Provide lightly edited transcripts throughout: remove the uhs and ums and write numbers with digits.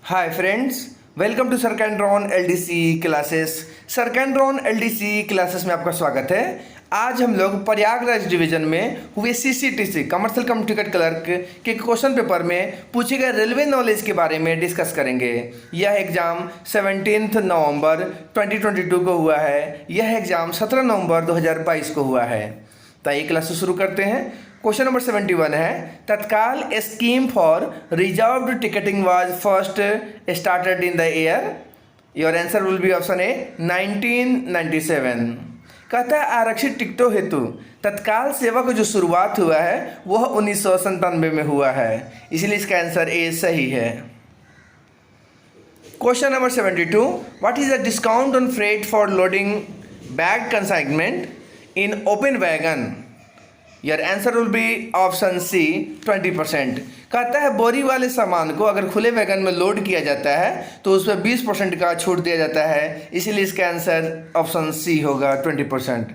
Hi friends, welcome to सरकैंड्रॉन LDC classes. सरकैंड्रॉन LDC classes में आपका स्वागत है। आज हम लोग प्रयागराज डिवीजन में हुए सीसीटीसी कमर्शियल कम टिकट क्लर्क के क्वेश्चन पेपर में पूछे गए रेलवे नॉलेज के बारे में डिस्कस करेंगे। यह एग्ज़ाम 17 नवंबर 2022 को हुआ है। यह एग्ज़ाम 17 नवंबर 2022 को हुआ है। तो ये क्लास शुरू करते हैं। क्वेश्चन नंबर 71 है, तत्काल scheme for reserved ticketing was first started in the year. Your answer will be option ए 1997। कहता है आरक्षित टिकटों हेतु तत्काल सेवा का जो शुरुआत हुआ है वह 1997 में हुआ है, इसलिए इसका आंसर ए सही है। Question number 72, what is the discount on freight for loading bag consignment in open wagon. Your answer will be option C 20%। कहता है बोरी वाले सामान को अगर खुले वैगन में लोड किया जाता है तो उस पर 20% का छूट दिया जाता है, इसीलिए इसका आंसर ऑप्शन सी होगा 20%।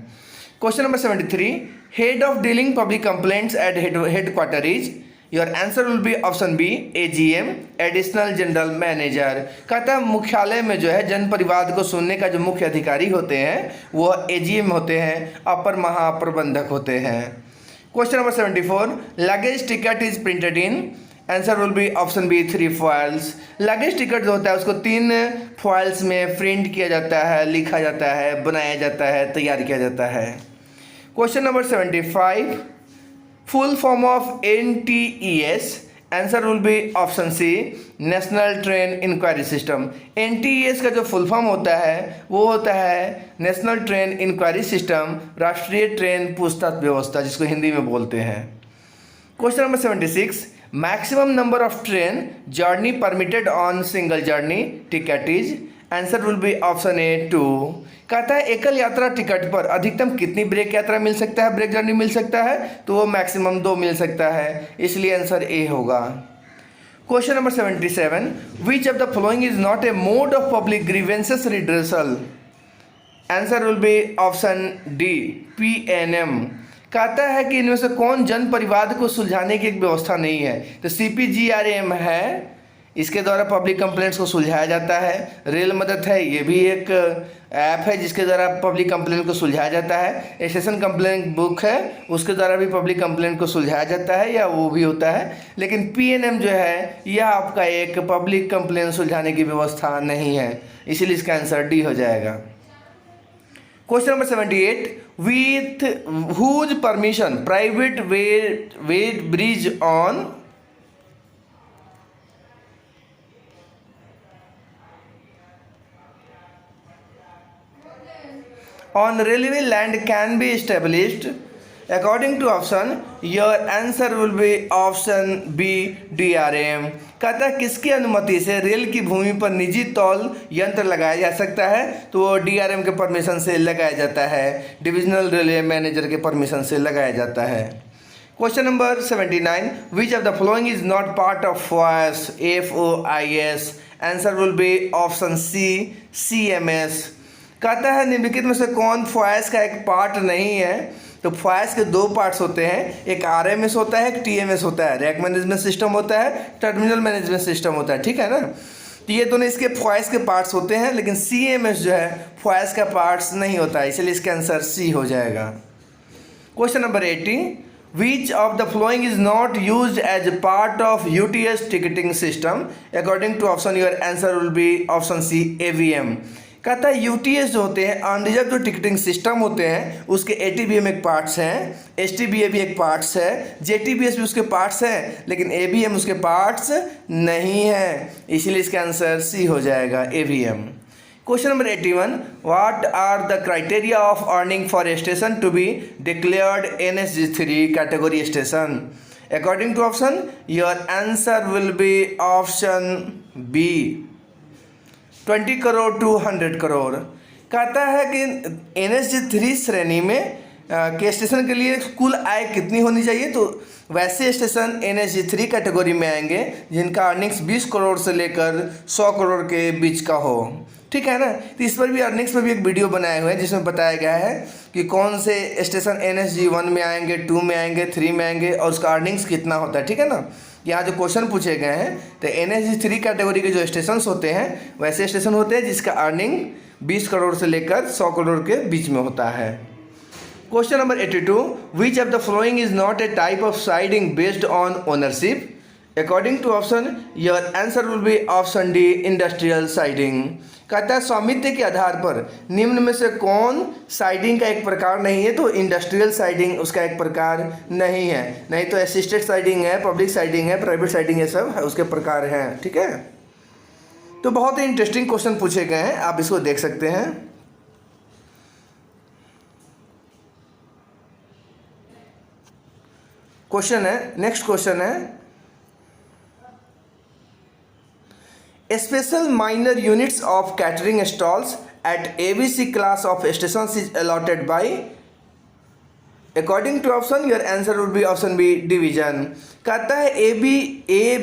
Question number 73, head of dealing public complaints at headquarter is. Your answer will be option B AGM, additional general manager. कहता है मुख्यालय में जो है जन परिवाद को सुनने का जो मुख्य अधिकारी होते हैं वह एजीएम होते हैं, अपर महाप्रबंधक होते हैं। Question number 74, luggage ticket is printed in. Answer will be option B 3 foils. Luggage ticket जो होता है उसको 3 फॉइल्स में प्रिंट किया जाता है, लिखा जाता है, बनाया जाता है, तैयार किया जाता है। Question number 75, full form of NTES। Answer will be option C national train inquiry system. NTES का जो फुल फॉर्म होता है वो होता है नेशनल ट्रेन इंक्वायरी सिस्टम, राष्ट्रीय ट्रेन पूछताछ व्यवस्था जिसको हिंदी में बोलते हैं। Question number 76, maximum number of train journey permitted on single journey ticket is. Answer will be option ए 2। कहता है एकल यात्रा टिकट पर अधिकतम कितनी ब्रेक यात्रा मिल सकता है, ब्रेक जर्नी मिल सकता है, तो वो मैक्सिमम 2 मिल सकता है, इसलिए आंसर ए होगा। Question number 77, which of the following is not A mode of public grievances redressal. Answer will be option D PNM। कहता है कि इनमें से कौन जन परिवाद को सुलझाने की एक व्यवस्था नहीं है, तो CPGRAM है, इसके द्वारा पब्लिक कंप्लेंट्स को सुलझाया जाता है। रेल मदद है, ये भी एक ऐप है जिसके द्वारा पब्लिक कंप्लेंट को सुलझाया जाता है। स्टेशन कंप्लेंट बुक है, उसके द्वारा भी पब्लिक कंप्लेंट को सुलझाया जाता है या वो भी होता है। लेकिन PNM जो है यह आपका एक पब्लिक कंप्लेंट सुलझाने की व्यवस्था नहीं है, इसीलिए इसका आंसर डी हो जाएगा। Question number 78, with whose permission private weigh bridge on railway land can be established according to option। your answer will be option B DRM। कहता है किसकी अनुमति से रेल की भूमि पर निजी तौल यंत्र लगाया जा सकता है, तो वो DRM के परमिशन से लगाया जाता है, डिविजनल रेलवे मैनेजर के परमिशन से लगाया जाता है। Question number 79, which of the following is not part of FOIS। Answer will be option C CMS। कहता है निम्नलिखित में से कौन फॉइस का एक पार्ट नहीं है, तो फॉइस के 2 पार्ट्स होते हैं, एक RMS होता है, एक TMS होता है। रैक मैनेजमेंट सिस्टम होता है, टर्मिनल मैनेजमेंट सिस्टम होता है, ठीक है ना। तो ये दोनों इसके फॉइस के पार्ट्स होते हैं, लेकिन CMS जो है फॉइस का पार्ट्स नहीं होता है, इसलिए इसका आंसर सी हो जाएगा। Question number 80, which of the following is not use as part of UTS ticketing system according to option. Your answer will be option C AVM। कहता है UTS जो होते हैं अनरिजर्व जो टिकटिंग सिस्टम होते हैं उसके ATBM एक पार्ट्स हैं, STBA भी एक पार्ट्स है, JTBS भी उसके पार्ट्स हैं, लेकिन AVM उसके पार्ट्स नहीं है, इसीलिए इसका आंसर सी हो जाएगा AVM। Question number 81, what are the criteria of earning for a station to be declared NSG3 category station according to option. Your answer will be option B 20 crore to 100 crore. कहता है कि NSG3 श्रेणी में के station के लिए कुल आय कितनी होनी चाहिए, तो वैसे स्टेशन NSG3 कैटेगरी में आएंगे जिनका अर्निंग्स 20 करोड़ से लेकर 100 करोड़ के बीच का हो, ठीक है ना। तो इस पर भी अर्निंग्स पर भी एक वीडियो बनाए हुए हैं जिसमें बताया गया है कि कौन से स्टेशन NSG 1 में आएंगे, 2 में आएंगे, 3 में आएंगे और उसका अर्निंग्स कितना होता है, ठीक है ना। यहाँ जो क्वेश्चन पूछे गए हैं तो NSE 3 कैटेगरी के जो स्टेशन होते हैं वैसे स्टेशन होते हैं जिसका अर्निंग 20 करोड़ से लेकर 100 करोड़ के बीच में होता है। Question number 82, which of the following is not a type of siding based on ownership? According to option your answer will be option D, industrial siding. कहता है स्वामित्व के आधार पर निम्न में से कौन साइडिंग का एक प्रकार नहीं है? तो इंडस्ट्रियल साइडिंग उसका एक प्रकार नहीं है, नहीं तो असिस्टेड साइडिंग है, पब्लिक साइडिंग है, प्राइवेट साइडिंग है, सब उसके प्रकार हैं। ठीक है, तो बहुत ही इंटरेस्टिंग क्वेश्चन पूछे गए हैं, आप इसको देख सकते हैं। क्वेश्चन है, नेक्स्ट क्वेश्चन है, special minor units of catering stalls at ABC class of stations is allotted by? According to option your answer would be option B, division। कहता है A,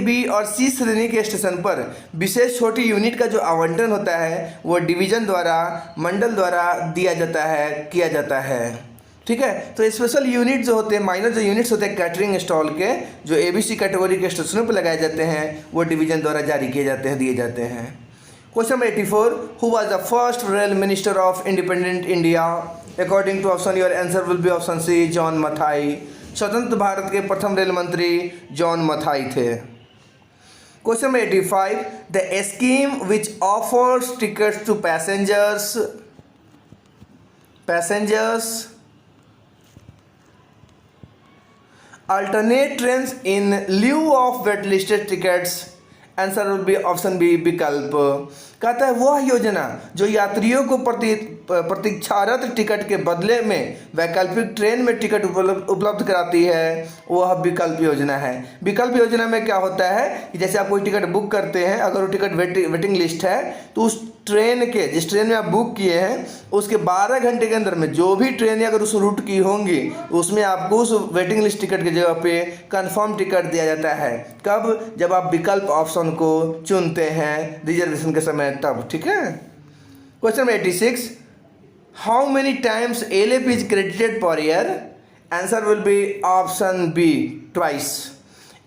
B और C श्रेणी के स्टेशन पर विशेष छोटी unit का जो आवंटन होता है वो डिवीजन द्वारा, मंडल द्वारा दिया जाता है, किया जाता है। ठीक है, तो स्पेशल यूनिट जो होते हैं, माइनर जो यूनिट्स होते हैं कैटरिंग स्टॉल के, जो ABC कैटेगरी के स्टेशनों पर लगाए जाते हैं वो डिवीजन द्वारा जारी किए जाते हैं, दिए जाते हैं। Question number 84, who was the first rail minister of independent India? According to option your answer will be option C, John Mathai. स्वतंत्र भारत के प्रथम रेल मंत्री जॉन मथाई थे। Question number 85, the scheme which offers tickets to passengers alternate trains in lieu of waitlisted tickets? Answer will be option B, Vikalp. कहता है वह योजना जो यात्रियों को प्रतीक्षारत टिकट के बदले में वैकल्पिक ट्रेन में टिकट उपलब्ध कराती है, वह विकल्प योजना है। विकल्प योजना में क्या होता है कि जैसे आप कोई टिकट बुक करते हैं, अगर वो टिकट वेटिंग लिस्ट है तो उस ट्रेन के, जिस ट्रेन में आप बुक किए हैं उसके 12 घंटे के अंदर में जो भी ट्रेनें अगर उस रूट की होंगी उसमें आपको उस वेटिंग लिस्ट टिकट की जगह पे कंफर्म टिकट दिया जाता है। कब? जब आप विकल्प ऑप्शन को चुनते हैं रिजर्वेशन के समय, तब। ठीक है, question number 86, how many times LAP is credited per year? Answer will be option B, twice.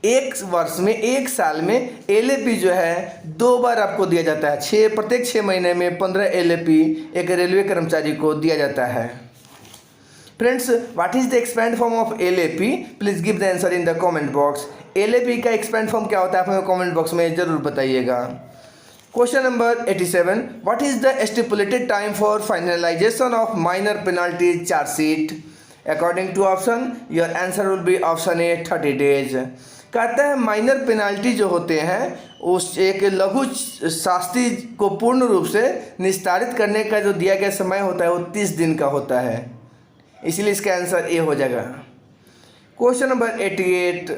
एक वर्ष में, एक साल में LAP जो है 2 बार आपको दिया जाता है। प्रत्येक 6 महीने में 15 LAP एक रेलवे कर्मचारी को दिया जाता है। Friends, what is the expand form of LAP? Please give the answer in the comment box. LAP का एक्सपैंड फॉर्म क्या होता है, आप हमें कमेंट बॉक्स में जरूर बताइएगा। Question number 87, what is the stipulated time for finalisation of minor penalty chargesheet? According to option your answer will be option A, 30 days. कहता है माइनर पेनाल्टी जो होते हैं उस एक लघु शास्ति को पूर्ण रूप से निस्तारित करने का जो दिया गया समय होता है वो 30 दिन का होता है, इसलिए इसका आंसर ए हो जाएगा। Question number 88,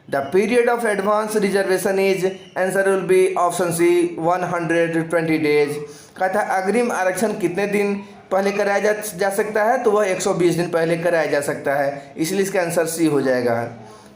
the period of advance reservation is? Answer will be option C, 120 days. कहता है अग्रिम आरक्षण कितने दिन पहले कराया जा सकता है? तो वह 120 दिन पहले कराया जा सकता है, इसलिए इसका आंसर सी हो जाएगा।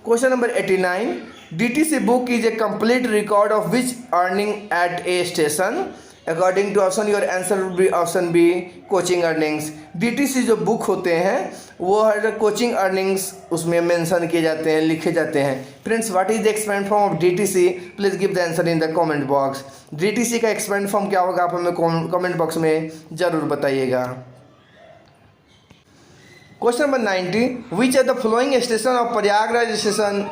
Question number 89, DTC book is a complete record of which earning at a station? According to option your answer will be option B, coaching earnings. DTC जो बुक होते हैं वो हर कोचिंग अर्निंग्स उसमें mention किए जाते हैं, लिखे जाते हैं। Friends, what is the expand form of DTC? Please give the answer in the comment box. DTC का एक्सपेंड फॉर्म क्या होगा, आप हमें कमेंट बॉक्स में ज़रूर बताइएगा। Question number 90, which are the following station of Prayagraj station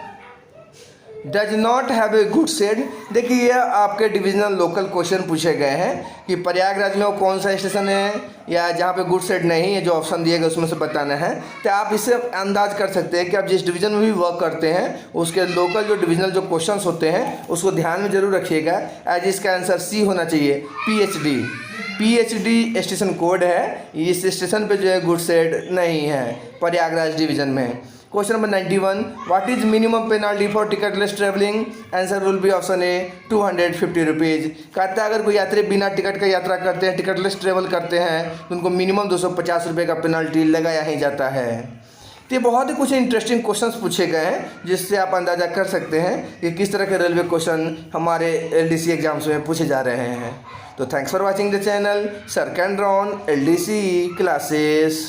does not have a good shed? देखिए, ये आपके डिविजनल लोकल क्वेश्चन पूछे गए हैं कि प्रयागराज में वो कौन सा स्टेशन है या जहाँ पे गुड शेड नहीं है, जो ऑप्शन दिए गए उसमें से बताना है। तो आप इससे अंदाज कर सकते हैं कि आप जिस डिवीज़न में भी वर्क करते हैं उसके लोकल जो डिविजनल जो क्वेश्चंस होते हैं उसको ध्यान में जरूर रखिएगा। एज इसका आंसर सी होना चाहिए, PHD स्टेशन कोड है। इस स्टेशन पे जो है गुड शेड नहीं है प्रयागराज डिवीज़न में। Question number 91, what is minimum penalty for ticketless travelling? Answer will be option A, 250 rupees. कहता है अगर कोई यात्री बिना टिकट का यात्रा करते हैं, टिकटलेस ट्रेवल करते हैं तो उनको मिनिमम 250 रुपये का पेनाल्टी लगाया ही जाता है। तो ये बहुत ही कुछ इंटरेस्टिंग क्वेश्चंस पूछे गए हैं जिससे आप अंदाज़ा कर सकते हैं कि किस तरह के रेलवे क्वेश्चन हमारे LDC एग्जाम्स में पूछे जा रहे हैं। तो thanks for watching the channel sir कैंड्रॉन LDC क्लासेस।